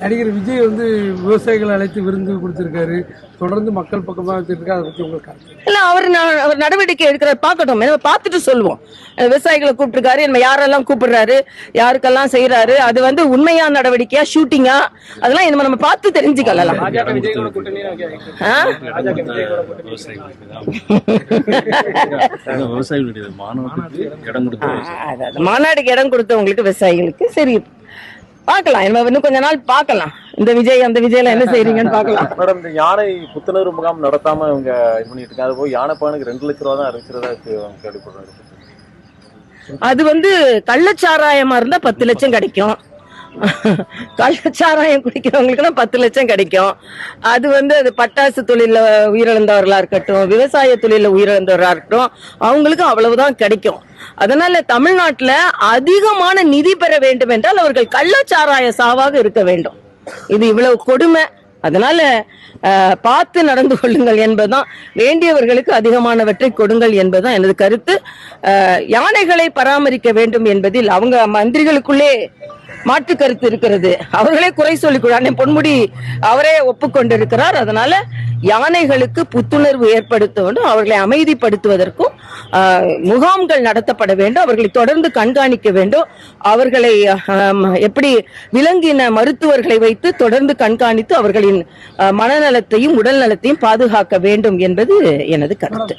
நடிகர் விஜய் வந்து விவசாயிகளை அழைத்து விருந்து கொடுத்திருக்காரு. தொடர்ந்து மக்கள் பக்கமா வச்சிருக்காரு. அதை பத்தி உங்களுக்கு கருத்து? இல்ல அவர் நடவடிக்கை எடுக்கிறார், பார்க்கட்டும். நம்ம பார்த்துட்டு சொல்லுவோம். விவசாயிகளை கூப்பிட்டுருக்காரு, நம்ம யாரெல்லாம் கூப்பிடுறாரு, யாருக்கெல்லாம் செய்யறாரு, அது வந்து உண்மையா நடவடிக்கையா ஷூட்டிங்கா, அதெல்லாம் நம்ம பார்த்து தெரிஞ்சுக்கலாம். மாநாடுக்கு இடம் கொடுத்தவங்களுக்கு விவசாயிகளுக்கு சரி பார்க்கலாம். இன்னும் கொஞ்ச நாள் பார்க்கலாம். இந்த விஜய் அந்த விஜய்ல என்ன செய்றீங்கன்னு பார்க்கலாம். மேடம், இந்த யானை புத்துணர்வு முகாம் நடத்தாம இவங்க இது பண்ணிட்டு இருக்காங்க. அது போய் யானை பானுக்கு 2 லட்ச ரூபா தான் அறிவிக்கிறதா கேள்விப்படுறாங்க. அது வந்து கள்ளச்சாராயமா இருந்தா 10 லட்சம் கிடைக்கும். கள்ளச்சாராயம் குடிக்கிறவங்களுக்கு 10 லட்சம் கிடைக்கும். அது வந்து அது பட்டாசு தொழில உயிரிழந்தவர்களா இருக்கட்டும், விவசாய தொழில உயிரிழந்தவர்களா இருக்கட்டும், அவங்களுக்கு அவ்வளவுதான் கிடைக்கும். அதனால தமிழ்நாட்டுல அதிகமான நிதி பெற வேண்டும் என்றால் அவர்கள் கள்ளச்சாராய சாவாக இருக்க வேண்டும். இது இவ்வளவு கொடுமை. அதனால பார்த்து நடந்து கொள்ளுங்கள் என்பதுதான், வேண்டியவர்களுக்கு அதிகமானவற்றை கொடுங்கள் என்பதுதான் எனது கருத்து. யானைகளை பராமரிக்க வேண்டும் என்பதில் அவங்க மந்திரிகளுக்குள்ளே மாற்று கருத்து இருக்கிறது. அவர்களே குறை சொல்லிக் பொன்முடி அவரே ஒப்புக்கொண்டிருக்கிறார். அதனால யானைகளுக்கு புத்துணர்வு ஏற்படுத்த வேண்டும், அவர்களை அமைதிப்படுத்துவதற்கும் முகாம்கள் நடத்தப்பட வேண்டும், அவர்களை தொடர்ந்து கண்காணிக்க வேண்டும். அவர்களை எப்படி விலங்கின மருத்துவர்களை வைத்து தொடர்ந்து கண்காணித்து அவர்களின் மனநலத்தையும் உடல் நலத்தையும் பாதுகாக்க வேண்டும் என்பது எனது கருத்து.